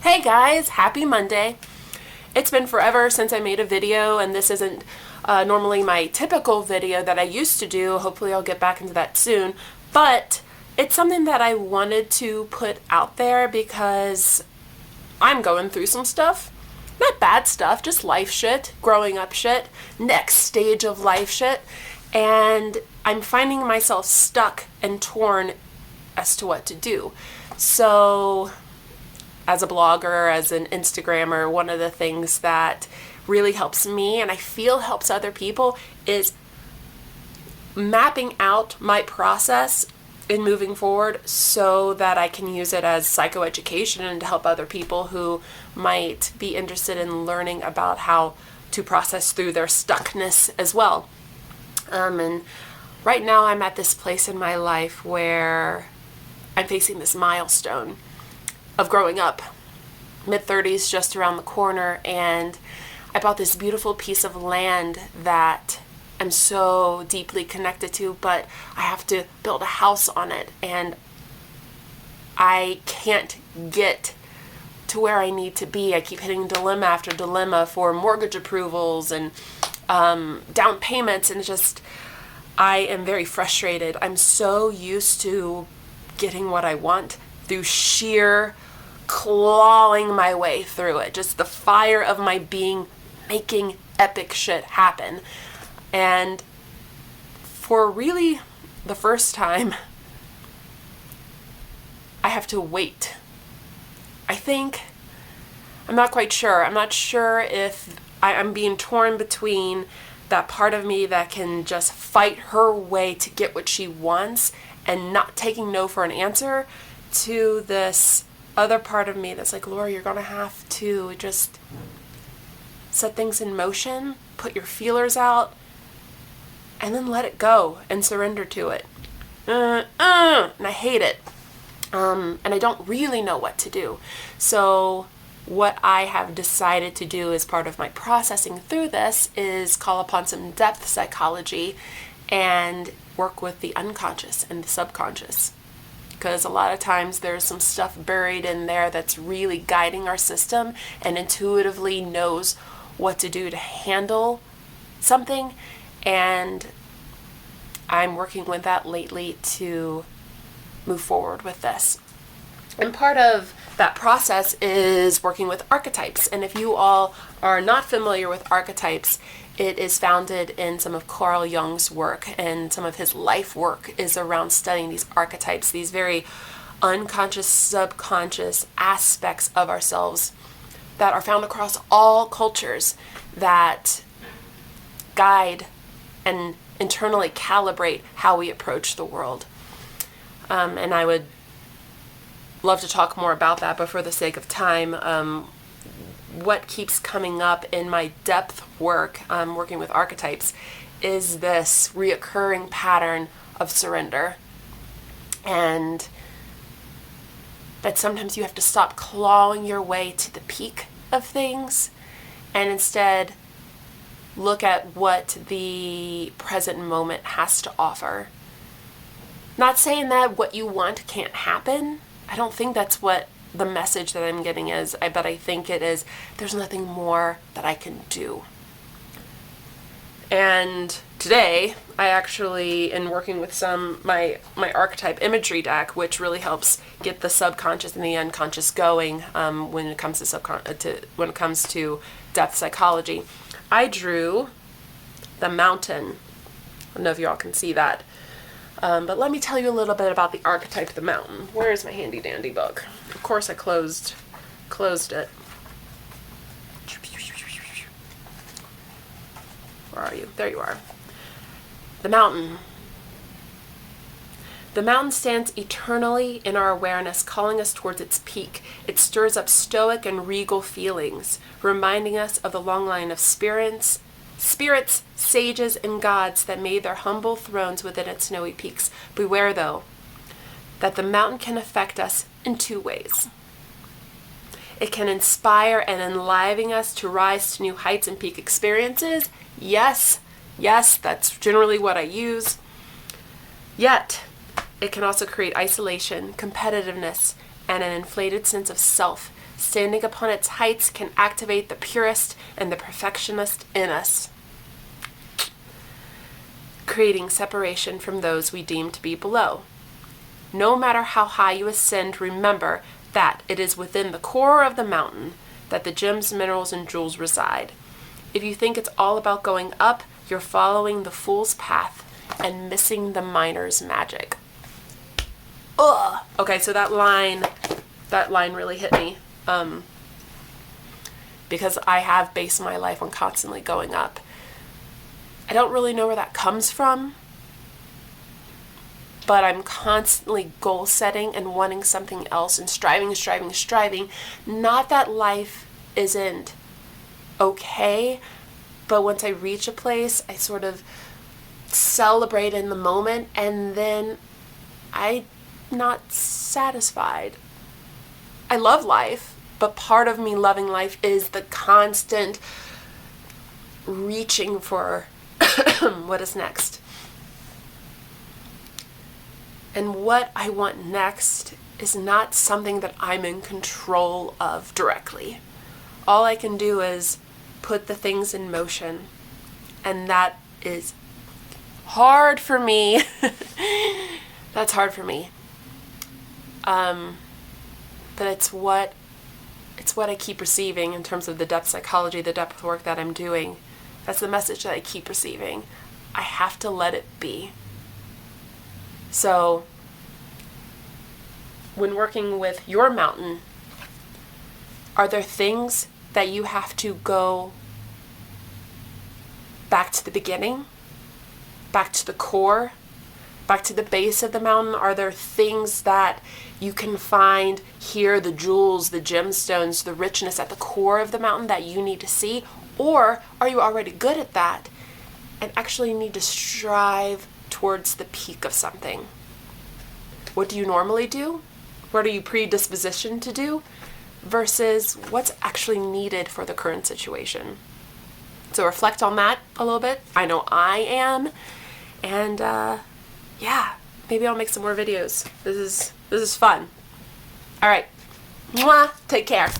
Hey guys, happy Monday. It's been forever since I made a video, and this isn't normally my typical video that I used to do. Hopefully I'll get back into that soon, but it's something that I wanted to put out there because I'm going through some stuff. Not bad stuff, just life shit, growing up shit, next stage of life shit, and I'm finding myself stuck and torn as to what to do. So as a blogger, as an Instagrammer, one of the things that really helps me and I feel helps other people is mapping out my process in moving forward so that I can use it as psychoeducation and to help other people who might be interested in learning about how to process through their stuckness as well. And right now I'm at this place in my life where I'm facing this milestone of growing up, mid-30s just around the corner, and I bought this beautiful piece of land that I'm so deeply connected to, but I have to build a house on it, and I can't get to where I need to be. I keep hitting dilemma after dilemma for mortgage approvals and down payments, and I am very frustrated. I'm so used to getting what I want through sheer clawing my way through it, just the fire of my being making epic shit happen. And for really the first time, I have to wait. I'm not quite sure. I'm not sure if I'm being torn between that part of me that can just fight her way to get what she wants and not taking no for an answer, to this other part of me that's like, Laura, you're gonna have to just set things in motion, put your feelers out, and then let it go and surrender to it. And I hate it. And I don't really know what to do. So what I have decided to do as part of my processing through this is call upon some depth psychology and work with the unconscious and the subconscious. Because a lot of times there's some stuff buried in there that's really guiding our system and intuitively knows what to do to handle something. And I'm working with that lately to move forward with this. And part of that process is working with archetypes. And if you all are not familiar with archetypes, it is founded in some of Carl Jung's work, and some of his life work is around studying these archetypes, these very unconscious, subconscious aspects of ourselves that are found across all cultures that guide and internally calibrate how we approach the world. And I would love to talk more about that, but for the sake of time, what keeps coming up in my depth work, working with archetypes, is this reoccurring pattern of surrender. And that sometimes you have to stop clawing your way to the peak of things and instead look at what the present moment has to offer. Not saying that what you want can't happen. I don't think that's what the message that I'm getting is, but I think it is, there's nothing more that I can do. And today, I actually, in working with my archetype imagery deck, which really helps get the subconscious and the unconscious going when it comes to depth psychology, I drew the mountain. I don't know if you all can see that. But let me tell you a little bit about the archetype of the mountain. Where is my handy dandy book? Of course I closed it. Where are you? There you are. The mountain. The mountain stands eternally in our awareness, calling us towards its peak. It stirs up stoic and regal feelings, reminding us of the long line of spirits, sages, and gods that made their humble thrones within its snowy peaks. Beware, though, that the mountain can affect us in two ways. It can inspire and enliven us to rise to new heights and peak experiences. Yes, that's generally what I use. Yet, it can also create isolation, competitiveness, and an inflated sense of self, standing upon its heights can activate the purist and the perfectionist in us, creating separation from those we deem to be below. No matter how high you ascend, remember that it is within the core of the mountain that the gems, minerals, and jewels reside. If you think it's all about going up, you're following the fool's path and missing the miner's magic. Ugh. Okay, so that line really hit me. Because I have based my life on constantly going up. I don't really know where that comes from, but I'm constantly goal setting and wanting something else and striving. Not that life isn't okay, but once I reach a place, I sort of celebrate in the moment, and then I'm not satisfied. I love life, but part of me loving life is the constant reaching for what is next. And what I want next is not something that I'm in control of directly. All I can do is put the things in motion, and that is hard for me. That's hard for me. But it's what I keep receiving in terms of the depth psychology, the depth work that I'm doing. That's the message that I keep receiving. I have to let it be. So, when working with your mountain, are there things that you have to go back to the beginning, back to the core, back to the base of the mountain? Are there things that you can find here, the jewels, the gemstones, the richness at the core of the mountain that you need to see? Or are you already good at that and actually need to strive towards the peak of something? What do you normally do? What are you predispositioned to do? Versus what's actually needed for the current situation. So reflect on that a little bit. I know I am. And yeah, maybe I'll make some more videos. This is fun. All right. Mwah. Take care.